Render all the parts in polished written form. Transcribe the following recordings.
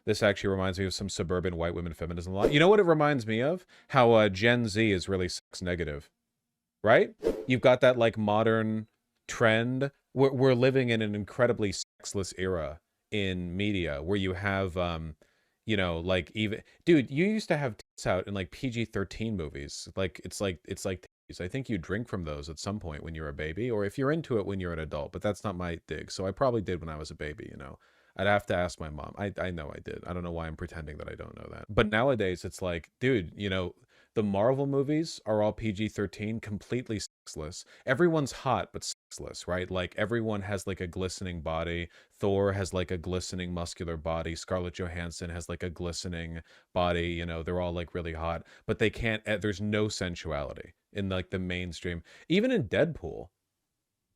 This actually reminds me of some suburban white women feminism a lot. You know what it reminds me of? How Gen Z is really sex negative, right? You've got that like modern trend. We're living in an incredibly sexless era in media where you have, you know, like even, dude, you used to have tits out in like PG-13 movies. Like, it's like, I think you drink from those at some point when you're a baby, or if you're into it when you're an adult, but that's not my dig. So I probably did when I was a baby, you know. I'd have to ask my mom. I know I did. I don't know why I'm pretending that I don't know that. But nowadays it's like, dude, you know, the Marvel movies are all PG-13, completely sexless. Everyone's hot but sexless, right? Like everyone has like a glistening body. Thor has like a glistening muscular body. Scarlett Johansson has like a glistening body, you know, they're all like really hot, but they can't there's no sensuality in like the mainstream. Even in Deadpool.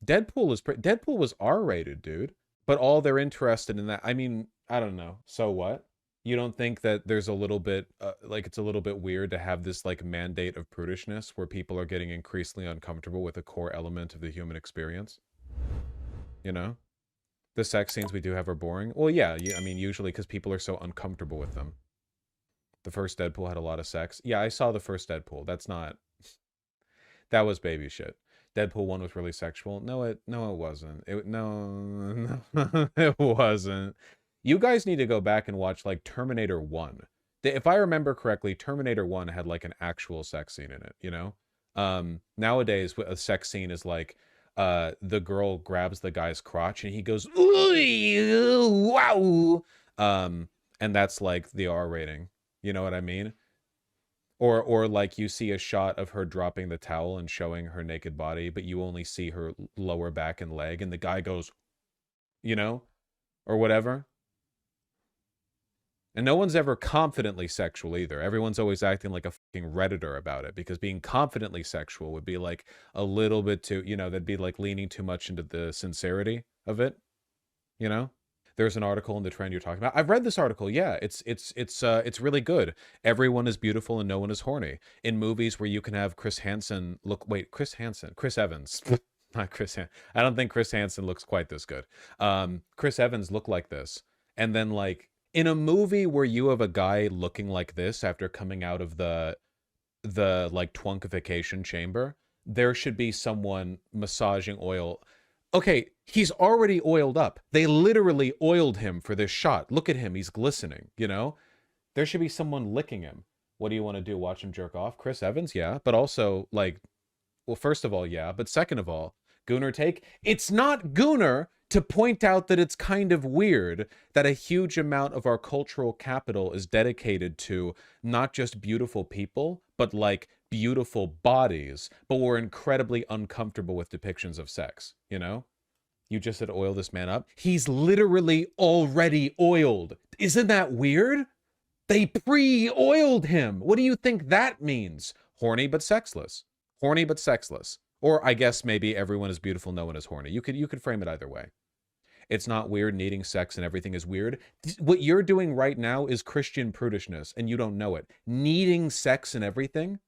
Deadpool was R-rated, dude. But all they're interested in that, I mean, I don't know. So what? You don't think that there's a little bit, like it's a little bit weird to have this like mandate of prudishness where people are getting increasingly uncomfortable with a core element of the human experience? You know? The sex scenes we do have are boring. Well, yeah, I mean, usually because people are so uncomfortable with them. The first Deadpool had a lot of sex. Yeah, I saw the first Deadpool. That's not... That was baby shit. Deadpool 1 was really sexual. No, it wasn't. No, it wasn't. You guys need to go back and watch like Terminator 1. If I remember correctly, Terminator 1 had like an actual sex scene in it, you know? Nowadays a sex scene is like the girl grabs the guy's crotch and he goes, ooh, wow. And that's like the R rating. You know what I mean? Or like you see a shot of her dropping the towel and showing her naked body, but you only see her lower back and leg, and the guy goes, you know, or whatever. And no one's ever confidently sexual either. Everyone's always acting like a fucking Redditor about it, because being confidently sexual would be like a little bit too, you know, that'd be like leaning too much into the sincerity of it, you know? There's an article in the trend you're talking about. I've read this article. Yeah, it's really good. Everyone is beautiful and no one is horny. In movies where you can have Chris Evans. Not Chris Han I don't think Chris Hansen looks quite this good. Chris Evans looked like this. And then like in a movie where you have a guy looking like this after coming out of the like twunkification chamber, there should be someone massaging oil. Okay, he's already oiled up. They literally oiled him for this shot. Look at him, he's glistening, you know? There should be someone licking him. What do you want to do, watch him jerk off? Chris Evans, yeah, but also, like, well, first of all, yeah, but second of all, Gooner take, it's not Gooner to point out that it's kind of weird that a huge amount of our cultural capital is dedicated to not just beautiful people, but like beautiful bodies, but we're incredibly uncomfortable with depictions of sex, you know? You just said oil this man up. He's literally already oiled. Isn't that weird? They pre-oiled him. What do you think that means? Horny but sexless. Horny but sexless. Or I guess maybe everyone is beautiful, no one is horny. You could frame it either way. It's not weird, needing sex and everything is weird. What you're doing right now is Christian prudishness, and you don't know it. Needing sex and everything?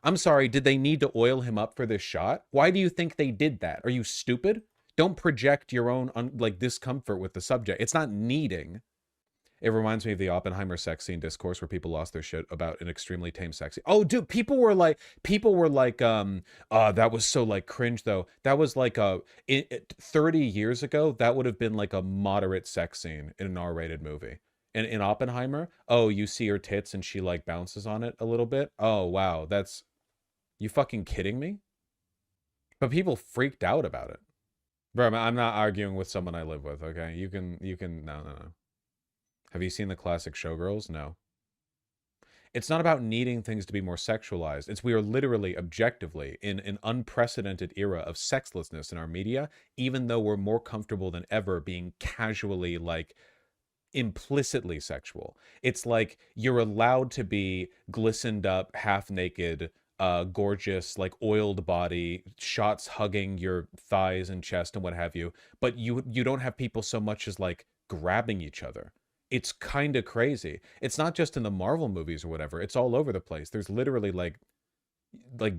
I'm sorry, did they need to oil him up for this shot? Why do you think they did that? Are you stupid? Don't project your own like discomfort with the subject. It's not needing. It reminds me of the Oppenheimer sex scene discourse where people lost their shit about an extremely tame sex scene. Oh, dude, people were like, that was so like cringe though. That was like 30 years ago, that would have been like a moderate sex scene in an R-rated movie. And in Oppenheimer, oh, you see her tits and she like bounces on it a little bit. Oh, wow, that's, you fucking kidding me? But people freaked out about it. Bro, I'm not arguing with someone I live with, okay? You can, no. Have you seen the classic Showgirls? No. It's not about needing things to be more sexualized. It's we are literally, objectively, in an unprecedented era of sexlessness in our media, even though we're more comfortable than ever being casually, like, implicitly sexual. It's like you're allowed to be glistened up, half-naked, gorgeous, like, oiled body, shots hugging your thighs and chest and what have you, but you don't have people so much as, like, grabbing each other. It's kind of crazy. It's not just in the Marvel movies or whatever. It's all over the place. There's literally like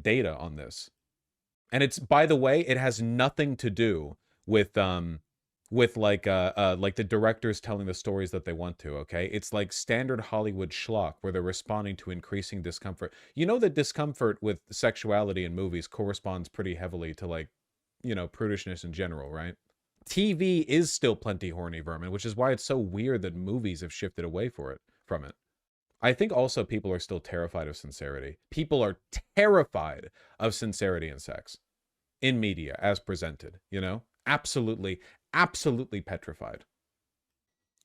data on this. And it's, by the way, it has nothing to do with with like the directors telling the stories that they want to, okay? It's like standard Hollywood schlock where they're responding to increasing discomfort. You know that discomfort with sexuality in movies corresponds pretty heavily to like, you know, prudishness in general, right? TV is still plenty horny, vermin, which is why it's so weird that movies have shifted away from it. I think also people are still terrified of sincerity. People are terrified of sincerity in sex, in media, as presented, you know? Absolutely, absolutely petrified.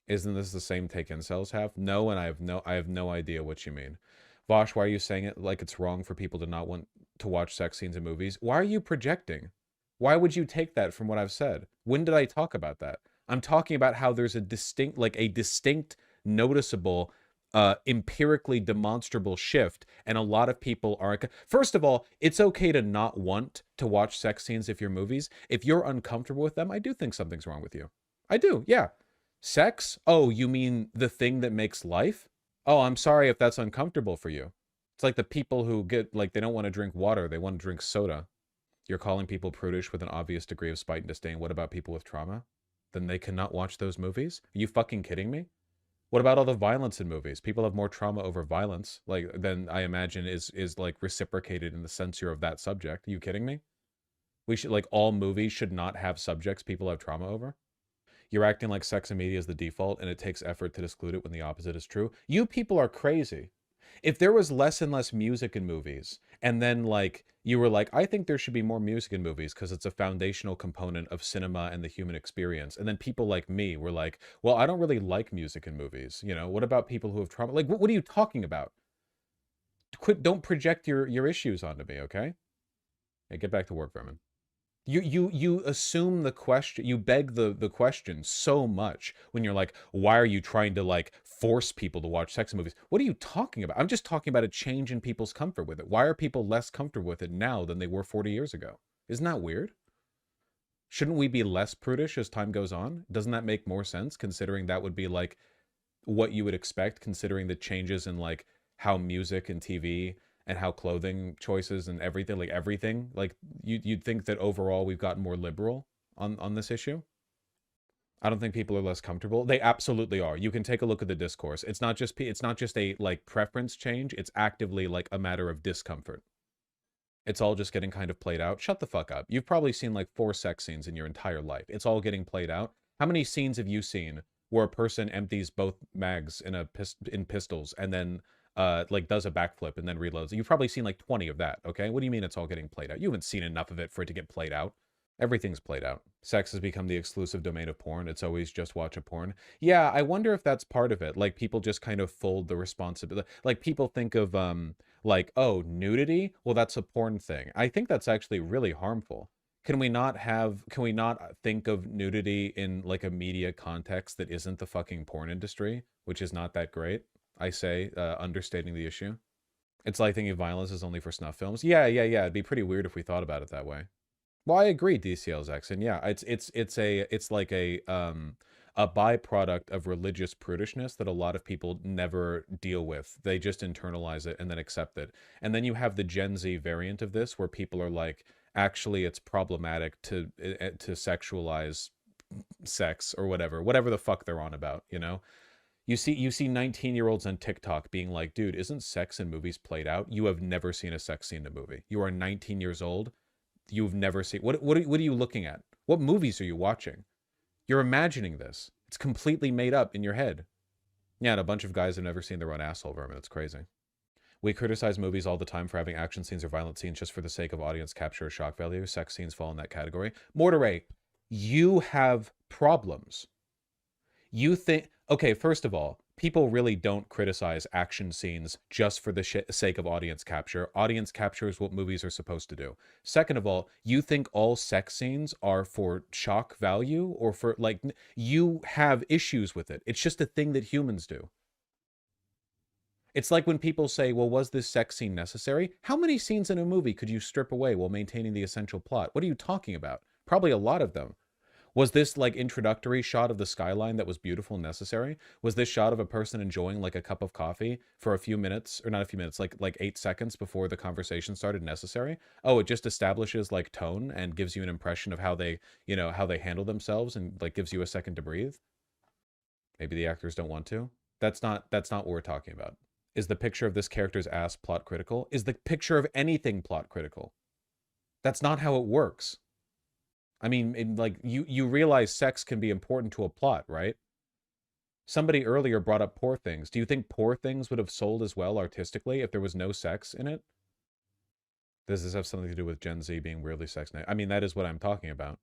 Isn't this the same take incels have? No, and I have no idea what you mean. Vaush, why are you saying it like it's wrong for people to not want to watch sex scenes in movies? Why are you projecting? Why would you take that from what I've said? When did I talk about that? I'm talking about how there's a distinct, noticeable, empirically demonstrable shift, and a lot of people are. First of all, it's okay to not want to watch sex scenes if you're movies. If you're uncomfortable with them, I do think something's wrong with you. I do, yeah. Sex? Oh, you mean the thing that makes life? Oh, I'm sorry if that's uncomfortable for you. It's like the people who get, like, they don't want to drink water, they want to drink soda. You're calling people prudish with an obvious degree of spite and disdain. What about people with trauma? Then they cannot watch those movies? Are you fucking kidding me? What about all the violence in movies? People have more trauma over violence, like, than I imagine is like reciprocated in the censure of that subject. Are you kidding me? We should, like, all movies should not have subjects people have trauma over? You're acting like sex and media is the default, and it takes effort to exclude it when the opposite is true. You people are crazy. If there was less and less music in movies, and then, like, you were like, I think there should be more music in movies because it's a foundational component of cinema and the human experience. And then people like me were like, well, I don't really like music in movies. You know, what about people who have trauma? Like, what are you talking about? Don't project your issues onto me, okay? Hey, get back to work, Vermin. You assume the question, you beg the question so much when you're like, why are you trying to, like, force people to watch sex movies? What are you talking about? I'm just talking about a change in people's comfort with it. Why are people less comfortable with it now than they were 40 years ago? Isn't that weird? Shouldn't we be less prudish as time goes on? Doesn't that make more sense, considering that would be like what you would expect, considering the changes in, like, how music and TV and how clothing choices and everything, like, you'd think that overall we've gotten more liberal on this issue? I don't think people are less comfortable. They absolutely are. You can take a look at the discourse. It's not just a, like, preference change. It's actively, like, a matter of discomfort. It's all just getting kind of played out. Shut the fuck up. You've probably seen like 4 sex scenes in your entire life. It's all getting played out. How many scenes have you seen where a person empties both mags in pistols and then like does a backflip and then reloads? You've probably seen like 20 of that, okay? What do you mean it's all getting played out? You haven't seen enough of it for it to get played out. Everything's played out. Sex has become the exclusive domain of porn. It's always just watch a porn. Yeah, I wonder if that's part of it. Like, people just kind of fold the responsibility. Like, people think of, like, oh, nudity? Well, that's a porn thing. I think that's actually really harmful. Can we not think of nudity in, like, a media context that isn't the fucking porn industry, which is not that great? I say, understating the issue. It's like thinking violence is only for snuff films. Yeah. It'd be pretty weird if we thought about it that way. Well, I agree, DCL's and yeah, it's like a byproduct of religious prudishness that a lot of people never deal with. They just internalize it and then accept it. And then you have the Gen Z variant of this, where people are like, actually, it's problematic to sexualize sex or whatever the fuck they're on about, you know? You see 19-year-olds on TikTok being like, dude, isn't sex in movies played out? You have never seen a sex scene in a movie. You are 19 years old. You've never seen. What are you looking at? What movies are you watching? You're imagining this. It's completely made up in your head. Yeah, and a bunch of guys have never seen their own asshole, vermin. It's crazy. We criticize movies all the time for having action scenes or violent scenes just for the sake of audience capture or shock value. Sex scenes fall in that category. Mortaray, you have problems. You think, okay, first of all, people really don't criticize action scenes just for the sake of audience capture. Audience capture is what movies are supposed to do. Second of all, you think all sex scenes are for shock value or for, like, you have issues with it. It's just a thing that humans do. It's like when people say, well, was this sex scene necessary? How many scenes in a movie could you strip away while maintaining the essential plot? What are you talking about? Probably a lot of them. Was this like introductory shot of the skyline that was beautiful and necessary? Was this shot of a person enjoying like a cup of coffee for a few minutes, or not a few minutes, like 8 seconds before the conversation started necessary? Oh, it just establishes like tone and gives you an impression of how they, you know, how they handle themselves and like gives you a second to breathe. Maybe the actors don't want to. That's not what we're talking about. Is the picture of this character's ass plot critical? Is the picture of anything plot critical? That's not how it works. I mean, like, you realize sex can be important to a plot, right? Somebody earlier brought up Poor Things. Do you think Poor Things would have sold as well artistically if there was no sex in it? Does this have something to do with Gen Z being weirdly sex negative? I mean, that is what I'm talking about.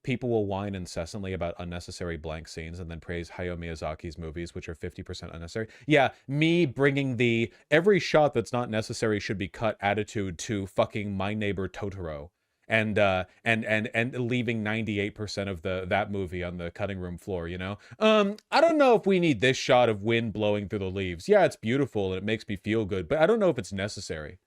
People will whine incessantly about unnecessary blank scenes and then praise Hayao Miyazaki's movies, which are 50% unnecessary. Yeah, me bringing the every shot that's not necessary should be cut attitude to fucking My Neighbor Totoro, and leaving 98% of that movie on the cutting room floor, you know? I don't know if we need this shot of wind blowing through the leaves. Yeah, it's beautiful and it makes me feel good, but I don't know if it's necessary.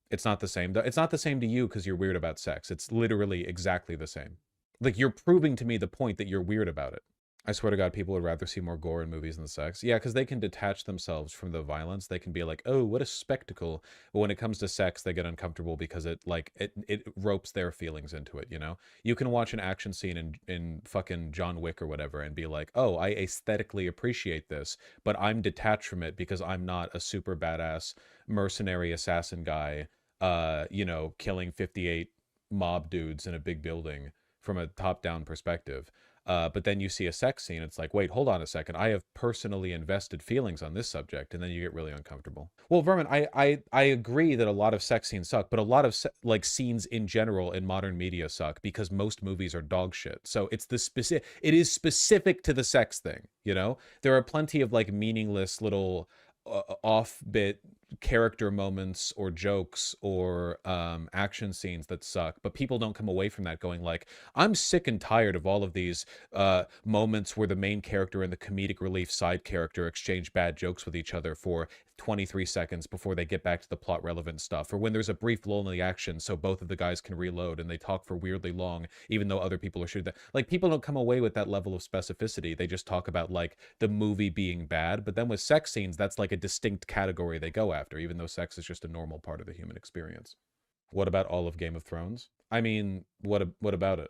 It's not the same, though. It's not the same to you because you're weird about sex. It's literally exactly the same. Like, you're proving to me the point that you're weird about it. I swear to God, people would rather see more gore in movies than sex. Yeah, because they can detach themselves from the violence. They can be like, oh, what a spectacle. But when it comes to sex, they get uncomfortable because it ropes their feelings into it, you know? You can watch an action scene in fucking John Wick or whatever and be like, oh, I aesthetically appreciate this, but I'm detached from it because I'm not a super badass mercenary assassin guy, you know, killing 58 mob dudes in a big building from a top-down perspective. But then you see a sex scene, it's like, wait, hold on a second. I have personally invested feelings on this subject, and then you get really uncomfortable. Well, Vermin, I agree that a lot of sex scenes suck, but a lot of like scenes in general in modern media suck because most movies are dog shit. So it's the it is specific to the sex thing, you know? There are plenty of like meaningless little off-bit character moments or jokes or action scenes that suck, but people don't come away from that going like, I'm sick and tired of all of these moments where the main character and the comedic relief side character exchange bad jokes with each other for 23 seconds before they get back to the plot relevant stuff, or when there's a brief lull in the action so both of the guys can reload and they talk for weirdly long even though other people are shooting that. Like, people don't come away with that level of specificity. They just talk about like the movie being bad, but then with sex scenes, that's like a distinct category they go after, even though sex is just a normal part of the human experience. What about all of Game of Thrones? I mean, what about it?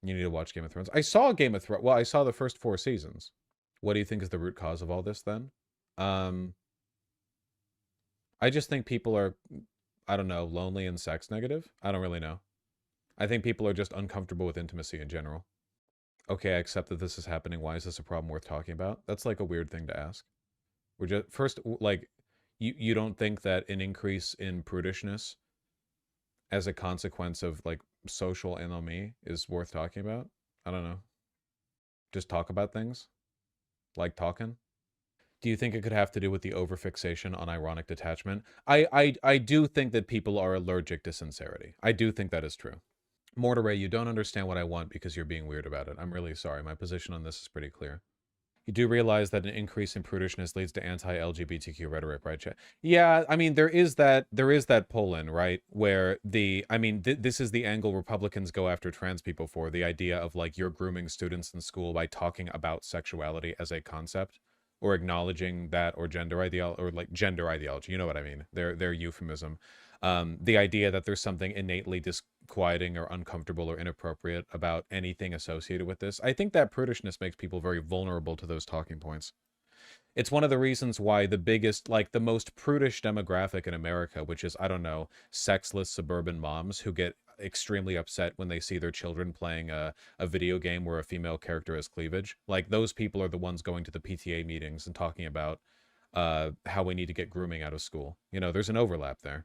You need to watch Game of Thrones. I saw Game of Thrones. Well, I saw the first 4 seasons. What do you think is the root cause of all this then? Um, I just think people are, I don't know, lonely and sex negative. I don't really know. I think people are just uncomfortable with intimacy in general. Okay, I accept that this is happening. Why is this a problem worth talking about? That's like a weird thing to ask. We're just first like you don't think that an increase in prudishness as a consequence of like social anomie is worth talking about? I don't know. Just talk about things like talking. Do you think it could have to do with the overfixation on ironic detachment? I do think that people are allergic to sincerity. I do think that is true. Mortaray, you don't understand what I want because you're being weird about it. I'm really sorry. My position on this is pretty clear. You do realize that an increase in prudishness leads to anti-LGBTQ rhetoric, right, Chet? Yeah, I mean, there is that pull-in, right, where I mean, this is the angle Republicans go after trans people for, the idea of, like, you're grooming students in school by talking about sexuality as a concept, or acknowledging that, or gender ideology, or, like, gender ideology, you know what I mean, their euphemism. The idea that there's something innately disquieting or uncomfortable or inappropriate about anything associated with this. I think that prudishness makes people very vulnerable to those talking points. It's one of the reasons why the biggest, like the most prudish demographic in America, which is, I don't know, sexless suburban moms who get extremely upset when they see their children playing a video game where a female character has cleavage. Like, those people are the ones going to the PTA meetings and talking about how we need to get grooming out of school. You know, there's an overlap there.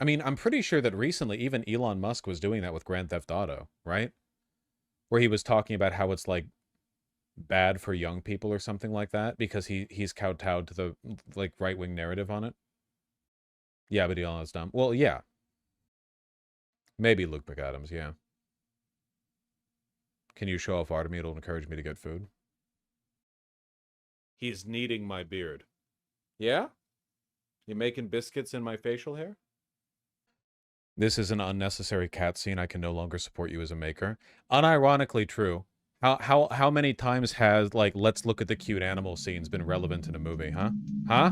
I mean, I'm pretty sure that recently even Elon Musk was doing that with Grand Theft Auto, right? Where he was talking about how it's like bad for young people or something like that because he's kowtowed to the like right-wing narrative on it. Yeah, but Elon's dumb. Well, yeah. Maybe Luke McAdams, yeah. Can you show off art to me? It'll encourage me to get food. He's kneading my beard. Yeah? You making biscuits in my facial hair? This is an unnecessary cat scene. I can no longer support you as a maker. Unironically true. How many times has, like, let's look at the cute animal scenes been relevant in a movie, huh? Huh?